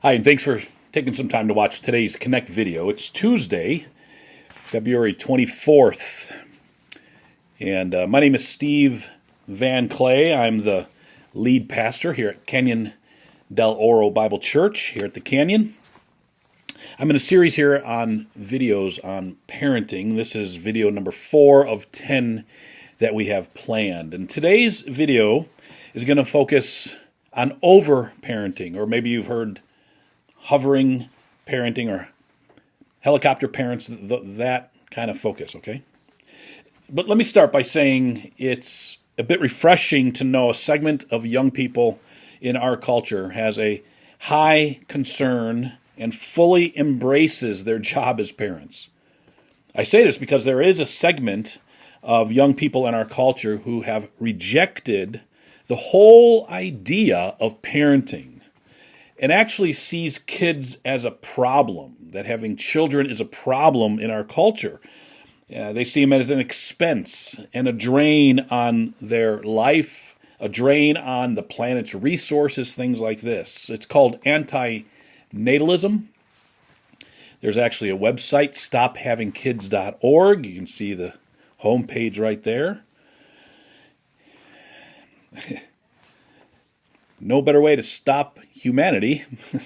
Hi, and thanks for taking some time to watch today's Connect video. It's Tuesday, February 24th, and my name is Steve Van Clay. I'm the lead pastor here at Canyon del Oro Bible Church here at the Canyon. I'm in a series here on videos on parenting. This is video number 4 of 10 that we have planned. And today's video is going to focus on over-parenting, or maybe you've heard hovering parenting or helicopter parents, that kind of focus, okay? But let me start by saying it's a bit refreshing to know a segment of young people in our culture has a high concern and fully embraces their job as parents. I say this because there is a segment of young people in our culture who have rejected the whole idea of parenting and actually sees kids as a problem, that having children is a problem in our culture. They see them as an expense and a drain on their life, a drain on the planet's resources, things like this. It's called anti-natalism. There's actually a website, stophavingkids.org. You can see the homepage right there. No better way to stop humanity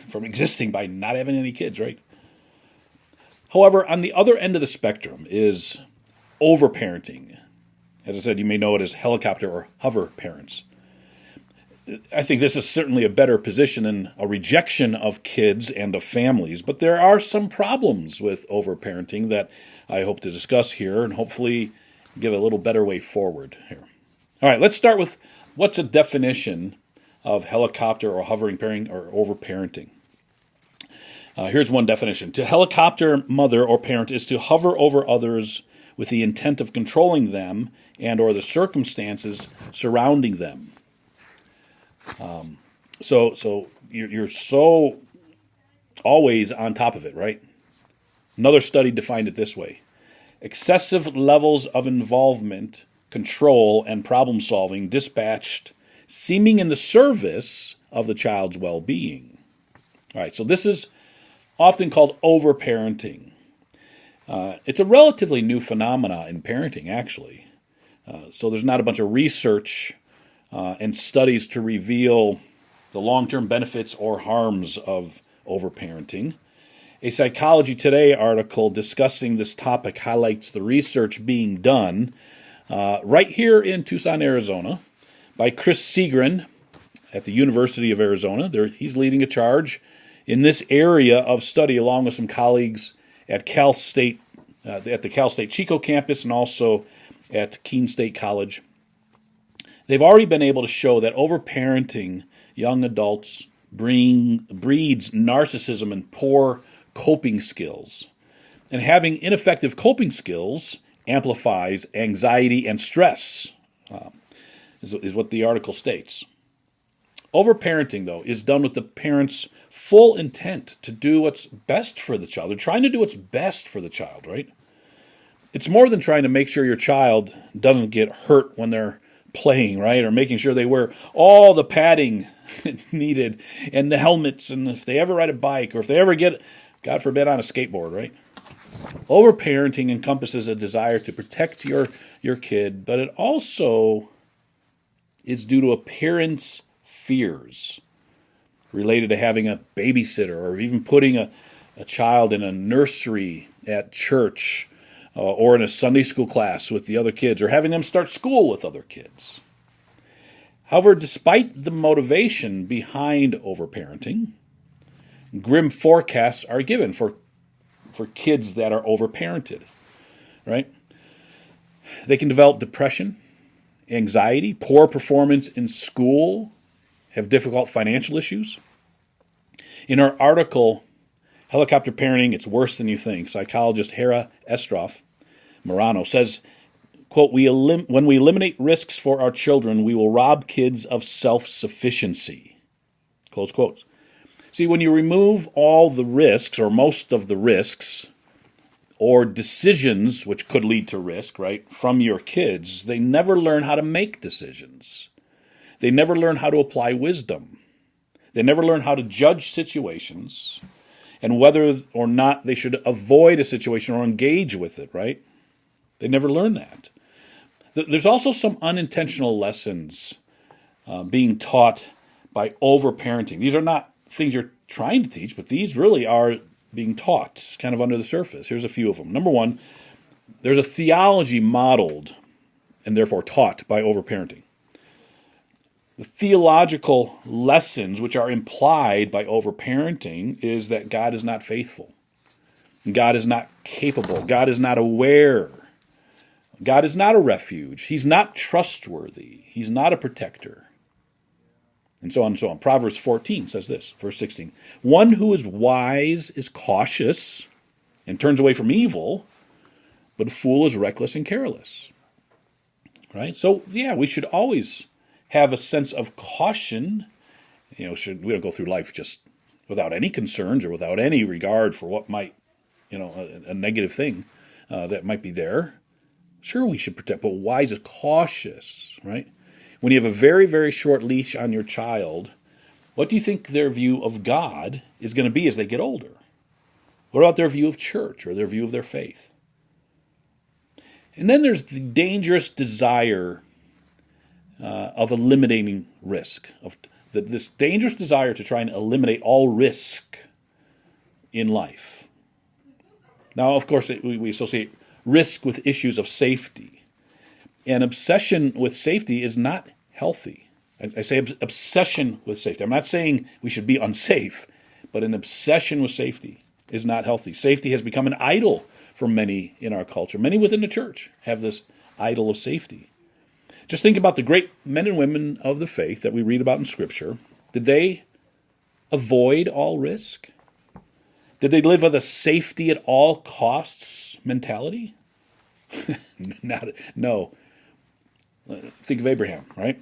from existing by not having any kids, right? However, on the other end of the spectrum is overparenting. As I said, you may know it as helicopter or hover parents. I think this is certainly a better position than a rejection of kids and of families, but there are some problems with overparenting that I hope to discuss here and hopefully give a little better way forward here. All right, let's start with what's a definition of helicopter or hovering parenting or overparenting. Here's one definition. To helicopter mother or parent is to hover over others with the intent of controlling them and or the circumstances surrounding them. So you're so always on top of it, right? Another study defined it this way. Excessive levels of involvement, control, and problem solving dispatched seeming in the service of the child's well-being. All right, so this is often called overparenting. It's a relatively new phenomena in parenting, actually. So there's not a bunch of research and studies to reveal the long-term benefits or harms of overparenting. A Psychology Today article discussing this topic highlights the research being done right here in Tucson, Arizona, by Chris Segren at the University of Arizona. He's leading a charge in this area of study along with some colleagues at Cal State, at the Cal State Chico campus and also at Keene State College. They've already been able to show that overparenting young adults breeds narcissism and poor coping skills. And having ineffective coping skills amplifies anxiety and stress, is what the article states. Overparenting, though, is done with the parent's full intent to do what's best for the child. They're trying to do what's best for the child, right? It's more than trying to make sure your child doesn't get hurt when they're playing, right? Or making sure they wear all the padding needed and the helmets, and if they ever ride a bike or if they ever get, God forbid, on a skateboard, right? Overparenting encompasses a desire to protect your kid, but it also is due to a parent's fears related to having a babysitter or even putting a child in a nursery at church or in a Sunday school class with the other kids or having them start school with other kids. However, despite the motivation behind overparenting, grim forecasts are given for kids that are overparented, right? They can develop depression, anxiety, poor performance in school, have difficult financial issues. In our article, Helicopter Parenting, It's Worse Than You Think, psychologist Hera Estroff Morano says, quote, when we eliminate risks for our children, we will rob kids of self-sufficiency, close quotes. See, when you remove all the risks, or most of the risks, or decisions, which could lead to risk, right, from your kids, they never learn how to make decisions. They never learn how to apply wisdom. They never learn how to judge situations and whether or not they should avoid a situation or engage with it, right? They never learn that. There's also some unintentional lessons being taught by over-parenting. These are not things you're trying to teach, but these really are being taught kind of under the surface. Here's a few of them. Number one, there's a theology modeled and therefore taught by over-parenting. The theological lessons which are implied by over-parenting is that God is not faithful. God is not capable. God is not aware. God is not a refuge. He's not trustworthy. He's not a protector. And so on and so on. Proverbs 14 says this, verse 16. One who is wise is cautious and turns away from evil, but a fool is reckless and careless. Right? So, yeah, we should always have a sense of caution. We don't go through life just without any concerns or without any regard for what might, a negative thing that might be there. Sure, we should protect, but wise is cautious, right? When you have a very, very short leash on your child, what do you think their view of God is going to be as they get older? What about their view of church or their view of their faith? And then there's the dangerous desire of eliminating risk, this dangerous desire to try and eliminate all risk in life. Now, of course, we associate risk with issues of safety. And obsession with safety is not healthy. I say obsession with safety. I'm not saying we should be unsafe, but an obsession with safety is not healthy. Safety has become an idol for many in our culture. Many within the church have this idol of safety. Just think about the great men and women of the faith that we read about in Scripture. Did they avoid all risk? Did they live with a safety at all costs mentality? No. Think of Abraham, right?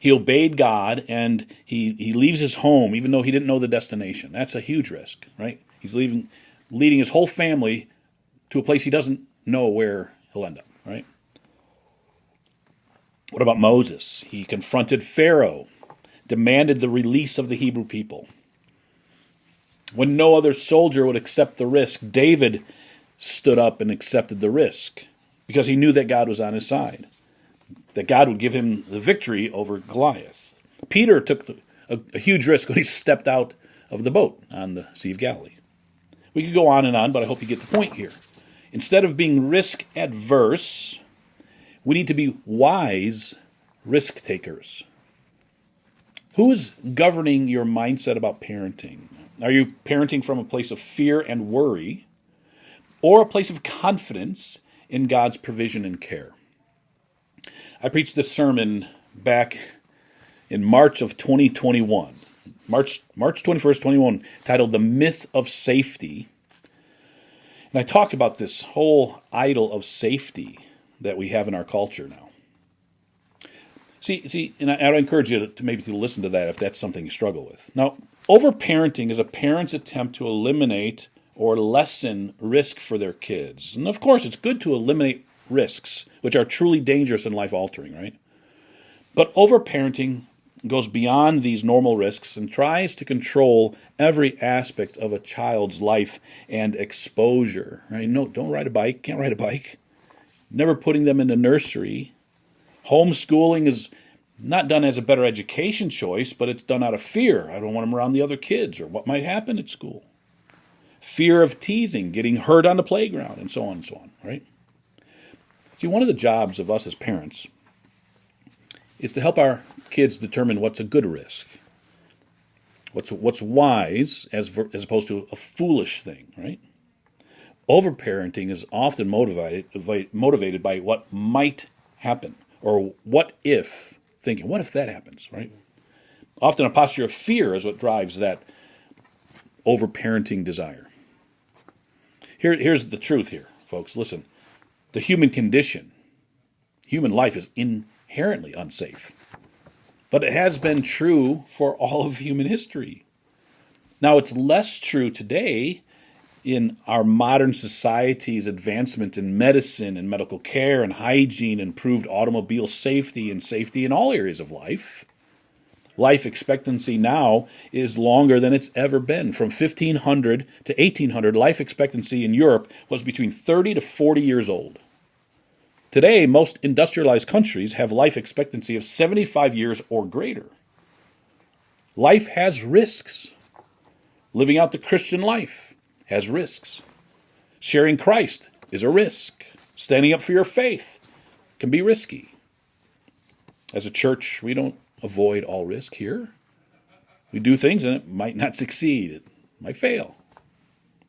He obeyed God and he leaves his home even though he didn't know the destination. That's a huge risk, right? He's leading his whole family to a place he doesn't know where he'll end up, right? What about Moses? He confronted Pharaoh, demanded the release of the Hebrew people. When no other soldier would accept the risk, David stood up and accepted the risk because he knew that God was on his side, that God would give him the victory over Goliath. Peter took a huge risk when he stepped out of the boat on the Sea of Galilee. We could go on, but I hope you get the point here. Instead of being risk adverse, we need to be wise risk takers. Who is governing your mindset about parenting? Are you parenting from a place of fear and worry, or a place of confidence in God's provision and care? I preached this sermon back in March of 2021, March 21st, 21, titled The Myth of Safety. And I talked about this whole idol of safety that we have in our culture now. See, and I would encourage you to maybe listen to that if that's something you struggle with. Now, overparenting is a parent's attempt to eliminate or lessen risk for their kids. And of course, it's good to eliminate risks, which are truly dangerous and life-altering, right? But overparenting goes beyond these normal risks and tries to control every aspect of a child's life and exposure, right? No, don't ride a bike, can't ride a bike. Never putting them in the nursery. Homeschooling is not done as a better education choice, but it's done out of fear. I don't want them around the other kids or what might happen at school. Fear of teasing, getting hurt on the playground, and so on, right? See, one of the jobs of us as parents is to help our kids determine what's a good risk, what's wise as opposed to a foolish thing, right? Overparenting is often motivated by what might happen or what if thinking. What if that happens, right? Often a posture of fear is what drives that overparenting desire. Here's the truth here, folks. Listen, the human condition, human life is inherently unsafe. But it has been true for all of human history. Now, it's less true today in our modern society's advancement in medicine and medical care and hygiene, improved automobile safety and safety in all areas of life. Life expectancy now is longer than it's ever been. From 1500 to 1800, life expectancy in Europe was between 30 to 40 years old. Today, most industrialized countries have life expectancy of 75 years or greater. Life has risks. Living out the Christian life has risks. Sharing Christ is a risk. Standing up for your faith can be risky. As a church, we don't avoid all risk here. We do things and it might not succeed. It might fail.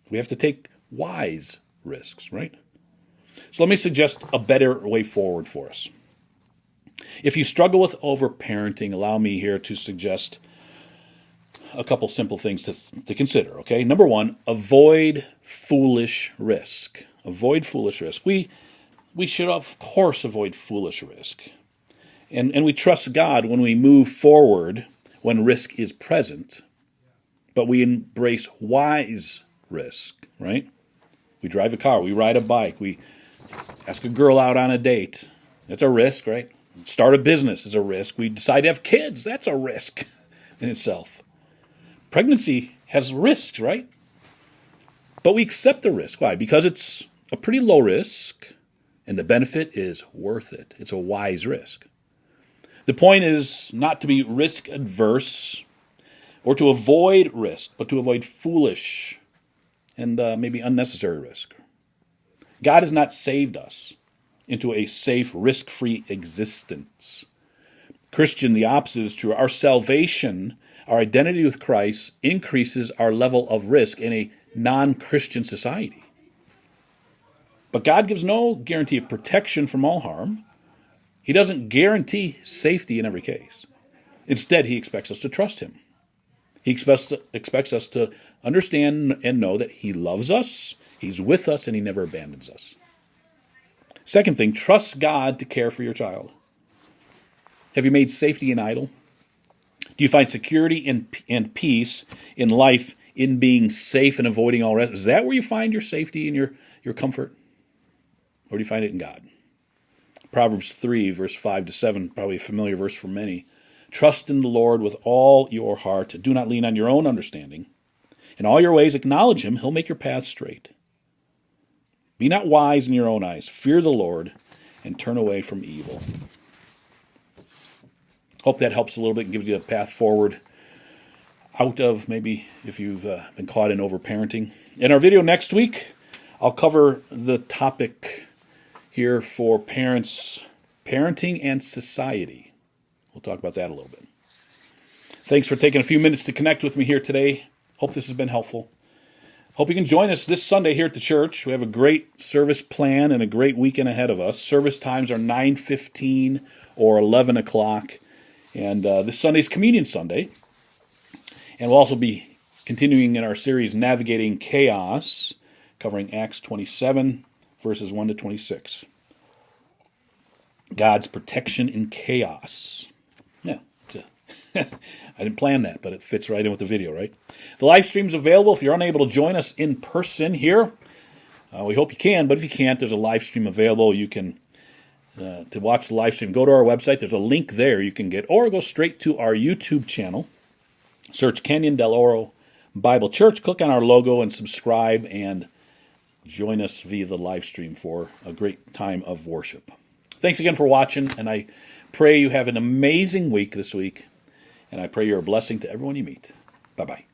We have to take wise risks, right? So let me suggest a better way forward for us. If you struggle with overparenting, allow me here to suggest a couple simple things to consider, okay? Number one, avoid foolish risk. Avoid foolish risk. We should, of course, avoid foolish risk. And we trust God when we move forward when risk is present, but we embrace wise risk, right? We drive a car, we ride a bike, we ask a girl out on a date. That's a risk, right? Start a business is a risk. We decide to have kids. That's a risk in itself. Pregnancy has risks, right? But we accept the risk. Why? Because it's a pretty low risk and the benefit is worth it. It's a wise risk. The point is not to be risk adverse or to avoid risk, but to avoid foolish and maybe unnecessary risk. God has not saved us into a safe, risk-free existence. Christian, the opposite is true. Our salvation, our identity with Christ, increases our level of risk in a non-Christian society. But God gives no guarantee of protection from all harm. He doesn't guarantee safety in every case. Instead, he expects us to trust him. He expects us to understand and know that he loves us, he's with us, and he never abandons us. Second thing, trust God to care for your child. Have you made safety an idol? Do you find security and peace in life in being safe and avoiding all rest? Is that where you find your safety and your comfort? Or do you find it in God? Proverbs 3, verse 5 to 7, probably a familiar verse for many. Trust in the Lord with all your heart. Do not lean on your own understanding. In all your ways acknowledge him. He'll make your path straight. Be not wise in your own eyes. Fear the Lord and turn away from evil. Hope that helps a little bit and gives you a path forward out of maybe if you've been caught in overparenting. In our video next week, I'll cover the topic here for parents, parenting and society. We'll talk about that a little bit. Thanks for taking a few minutes to connect with me here today. Hope this has been helpful. Hope you can join us this Sunday here at the church. We have a great service plan and a great weekend ahead of us. Service times are 9:15 or 11 o'clock. And this Sunday's Communion Sunday. And we'll also be continuing in our series, Navigating Chaos, covering Acts 27, verses 1 to 26. God's protection in chaos. Yeah, I didn't plan that, but it fits right in with the video, right? The live stream's available if you're unable to join us in person here. We hope you can, but if you can't, there's a live stream available. You can, to watch the live stream, go to our website. There's a link there you can get, or go straight to our YouTube channel. Search Canyon Del Oro Bible Church. Click on our logo and subscribe and join us via the live stream for a great time of worship. Thanks again for watching, and I pray you have an amazing week this week, and I pray you're a blessing to everyone you meet. Bye-bye.